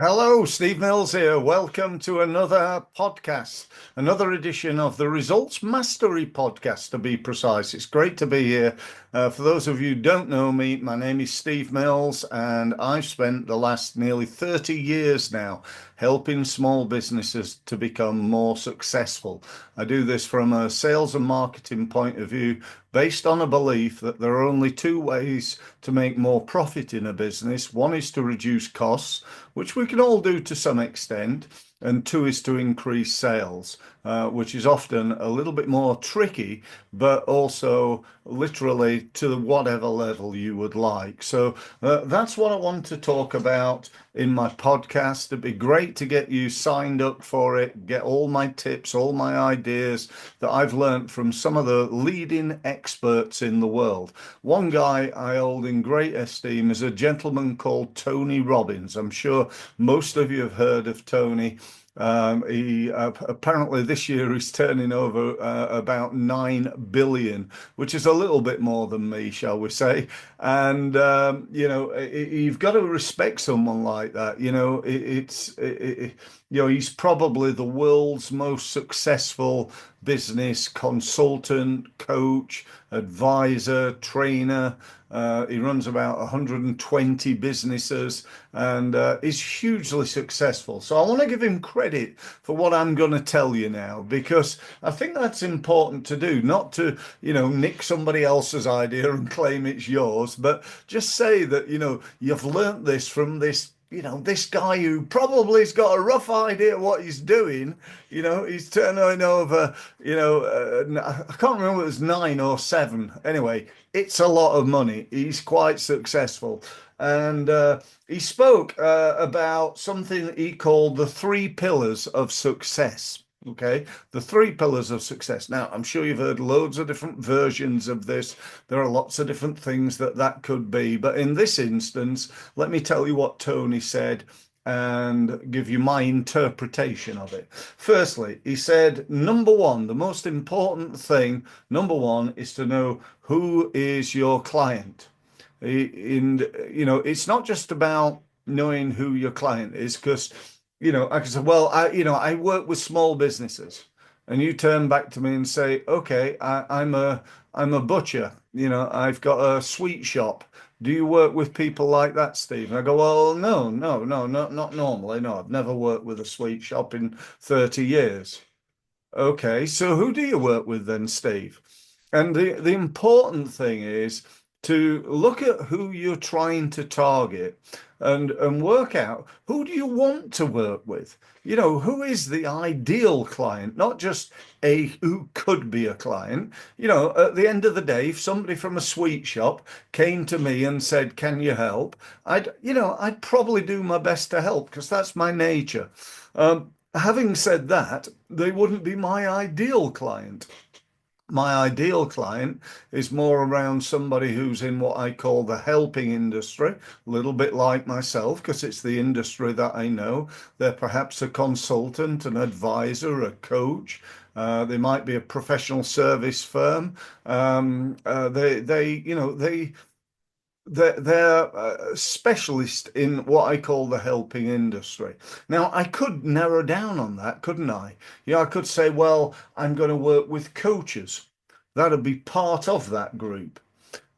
Hello, Steve Mills here. Welcome to another podcast, another edition of the Results Mastery podcast, to be precise. It's great to be here. For those of you who don't know me, my name is Steve Mills, and I've spent the last nearly 30 years now helping small businesses to become more successful. I do this from a sales and marketing point of view, based on a belief that there are only two ways to make more profit in a business. One is to reduce costs, which we can all do to some extent, and two is to increase sales, which is often a little bit more tricky, but also literally to whatever level you would like. So that's what I want to talk about in my podcast. It'd be great to get you signed up for it, get all my tips, all my ideas that I've learned from some of the leading experts in the world. One guy I hold in great esteem is a gentleman called Tony Robbins. I'm sure most of you have heard of Tony. He apparently this year he's turning over about 9 billion, which is a little bit more than me, shall we say. And you've got to respect someone like that. He's probably the world's most successful business consultant, coach, advisor, trainer. He runs about 120 businesses and is hugely successful. So I want to give him credit for what I'm going to tell you now, because I think that's important to do, not to, nick somebody else's idea and claim it's yours, but just say that, you've learnt this from this guy who probably has got a rough idea what he's doing. He's turning over, I can't remember if it was 9 or 7. Anyway, it's a lot of money. He's quite successful. And he spoke about something that he called the 3 pillars of success. Okay, the 3 pillars of success. Now, I'm sure you've heard loads of different versions of this. There are lots of different things that could be. But in this instance, let me tell you what Tony said and give you my interpretation of it. Firstly, he said, number one, the most important thing, number one, is to know who is your client. It's not just about knowing who your client is, because I can say, well, I work with small businesses, and you turn back to me and say, okay, I'm a butcher. I've got a sweet shop. Do you work with people like that, Steve? And I go, well, no, not normally. No, I've never worked with a sweet shop in 30 years. Okay, so who do you work with then, Steve? And the important thing is to look at who you're trying to target and work out, who do you want to work with? Who is the ideal client, not just who could be a client. At the end of the day, if somebody from a sweet shop came to me and said, can you help? I'd probably do my best to help, because that's my nature. Having said that, they wouldn't be my ideal client. My ideal client is more around somebody who's in what I call the helping industry, a little bit like myself, because it's the industry that I know. They're perhaps a consultant, an advisor, a coach. They might be a professional service firm. They're a specialist in what I call the helping industry. Now, I could narrow down on that, couldn't I? I could say, well, I'm going to work with coaches. That'd be part of that group.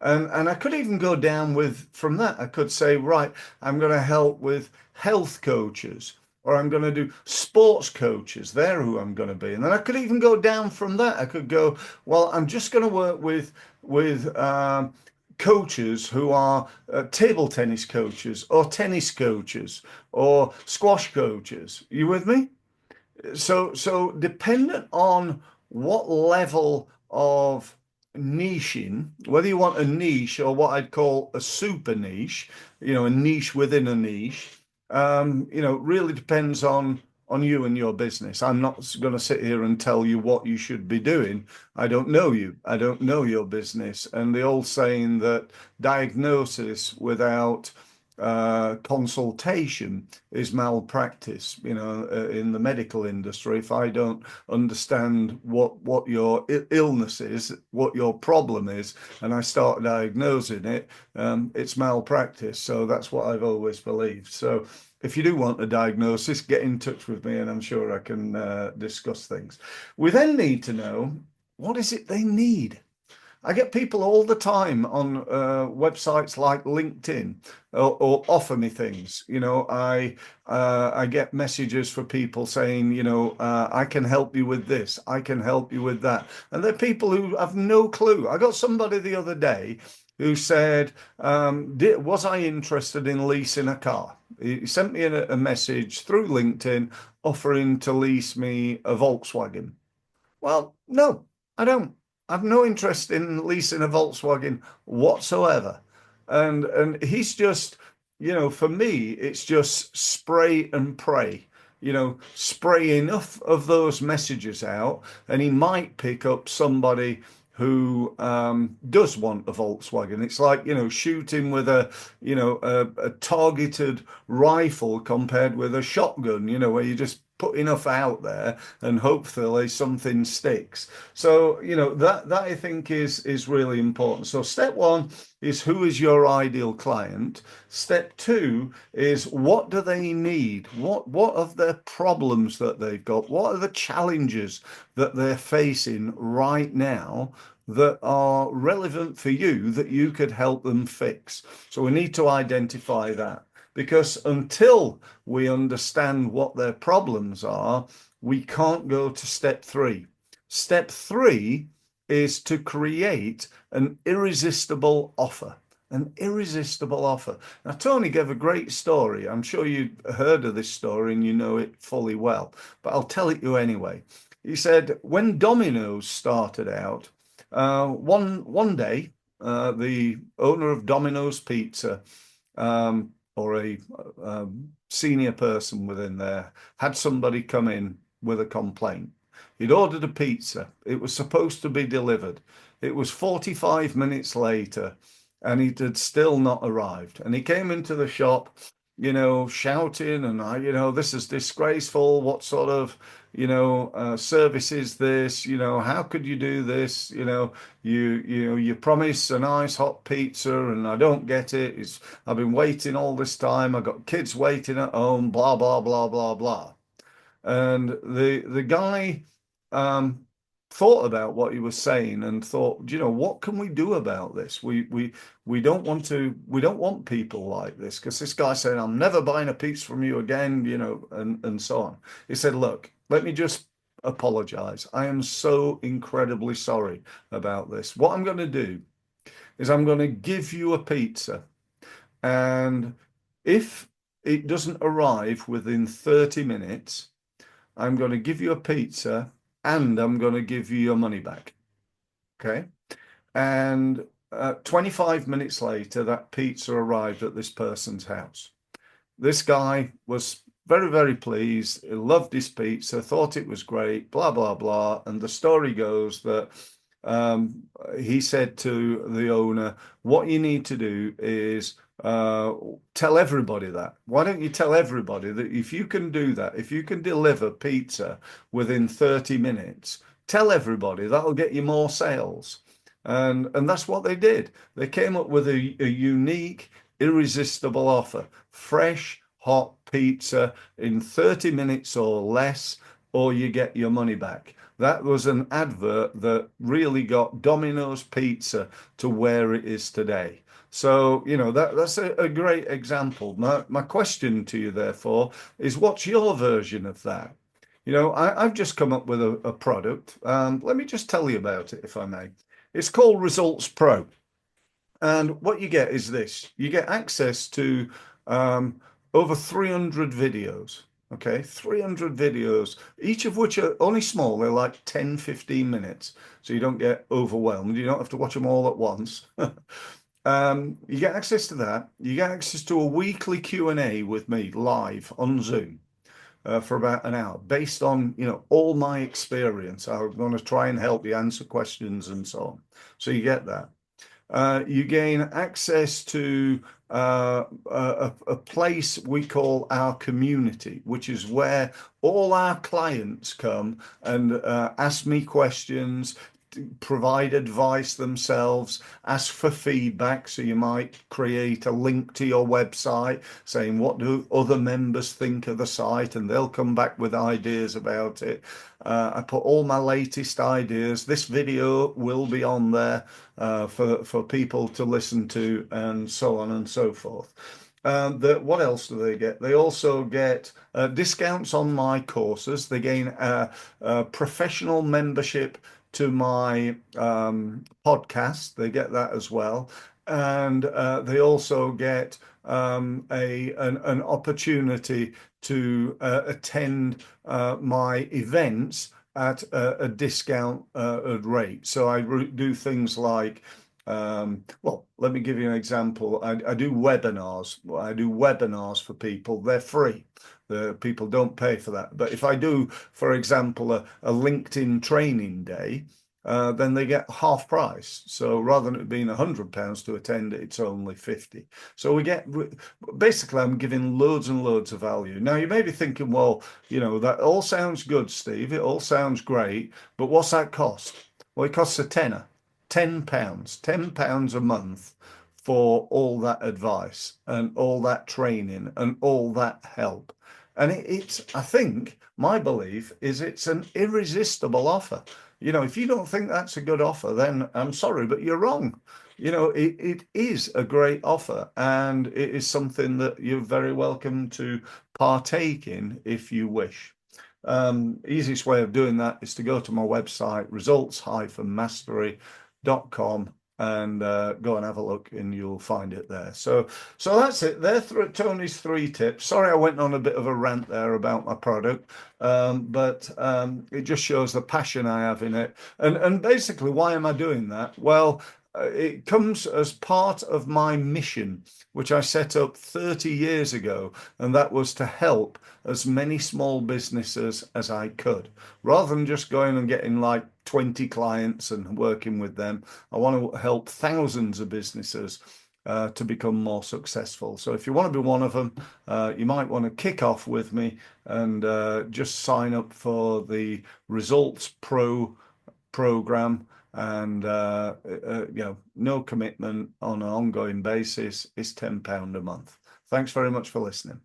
And I could even go down from that. I could say, right, I'm going to help with health coaches, or I'm going to do sports coaches. They're who I'm going to be. And then I could even go down from that. I could go, well, I'm just going to work with coaches who are table tennis coaches, or tennis coaches, or squash coaches. You with me? So dependent on what level of niching, whether you want a niche or what I'd call a super niche, a niche within a niche, really depends on you and your business. I'm not going to sit here and tell you what you should be doing. I don't know you. I don't know your business. And the old saying that diagnosis without consultation is malpractice. In the medical industry, if I don't understand what your illness is, what your problem is, and I start diagnosing it, it's malpractice. So that's what I've always believed. So if you do want a diagnosis, get in touch with me and I'm sure I can discuss things. We then need to know, what is it they need? I get people all the time on websites like LinkedIn or offer me things. I get messages for people saying, I can help you with this, I can help you with that, and they're people who have no clue. I got somebody the other day who said, was I interested in leasing a car? He sent me a message through LinkedIn offering to lease me a Volkswagen. Well, no, I don't. I've no interest in leasing a Volkswagen whatsoever. And he's just, for me, it's just spray and pray. Spray enough of those messages out, and he might pick up somebody who does want a Volkswagen. It's like, shooting with a targeted rifle compared with a shotgun, where you just put enough out there and hopefully something sticks. So, that I think is really important. So step one is, who is your ideal client? Step two is, what do they need? What are their problems that they've got? What are the challenges that they're facing right now that are relevant for you that you could help them fix? So we need to identify that, because until we understand what their problems are, we can't go to step three. Step three is to create an irresistible offer. An irresistible offer. Now, Tony gave a great story. I'm sure you heard of this story and you know it fully well, but I'll tell it you anyway. He said when Domino's started out, one day, the owner of Domino's Pizza, or a senior person within there, had somebody come in with a complaint. He'd ordered a pizza. It was supposed to be delivered. It was 45 minutes later, and it had still not arrived. And he came into the shop, shouting, and this is disgraceful. What sort of, service is this? How could you do this? You promise a nice hot pizza, and I don't get it. I've been waiting all this time. I've got kids waiting at home. Blah blah blah blah blah. And the guy thought about what he was saying and thought, what can we do about this? We don't want people like this, because this guy said, I'm never buying a pizza from you again, and so on. He said, look, let me just apologize. I am so incredibly sorry about this. What I'm going to do is I'm going to give you a pizza, and if it doesn't arrive within 30 minutes, I'm going to give you a pizza and I'm going to give you your money back. Okay. And 25 minutes later, that pizza arrived at this person's house. This guy was very, very pleased. He loved his pizza, thought it was great, blah, blah, blah. And the story goes that he said to the owner, what you need to do is tell everybody that. Why don't you tell everybody that if you can do that, if you can deliver pizza within 30 minutes, tell everybody, that'll get you more sales. And that's what they did. They came up with a unique, irresistible offer: fresh, hot pizza in 30 minutes or less, or you get your money back. That was an advert that really got Domino's Pizza to where it is today. So, that's a great example. My question to you, therefore, is, what's your version of that? I've just come up with a product. Let me just tell you about it, if I may. It's called Results Pro. And what you get is this. You get access to over 300 videos. Okay, 300 videos, each of which are only small. They're like 10, 15 minutes. So you don't get overwhelmed. You don't have to watch them all at once. You get access to that. You get access to a weekly Q&A with me live on Zoom for about an hour, based on, all my experience. I'm going to try and help you answer questions and so on. So you get that. You gain access to a place we call our community, which is where all our clients come and ask me questions, provide advice themselves, ask for feedback. So you might create a link to your website saying, what do other members think of the site? And they'll come back with ideas about it. I put all my latest ideas. This video will be on there for people to listen to, and so on and so forth. What else do they get? They also get discounts on my courses. They gain a professional membership to my podcast. They get that as well. And they also get an opportunity to attend my events at a discount rate. So I do things like well, let me give you an example. I do webinars. I do webinars for people. They're free. The people don't pay for that. But if I do, for example, a LinkedIn training day, then they get half price. So rather than it being £100 to attend, it's only 50. So basically, I'm giving loads and loads of value. Now, you may be thinking, well, that all sounds good, Steve. It all sounds great. But what's that cost? Well, it costs a tenner. £10 a month for all that advice and all that training and all that help. And I think my belief is it's an irresistible offer. If you don't think that's a good offer, then I'm sorry, but you're wrong. It is a great offer, and it is something that you're very welcome to partake in if you wish. Easiest way of doing that is to go to my website, results-mastery.com, and go and have a look, and you'll find it there. So that's it. They're Tony's 3 tips. Sorry, I went on a bit of a rant there about my product, but it just shows the passion I have in it. And basically, why am I doing that? Well, it comes as part of my mission, which I set up 30 years ago, and that was to help as many small businesses as I could. Rather than just going and getting like 20 clients and working with them, I want to help thousands of businesses to become more successful. So if you want to be one of them, you might want to kick off with me and just sign up for the Results Pro program. And no commitment, on an ongoing basis. Is £10 a month. Thanks very much for listening.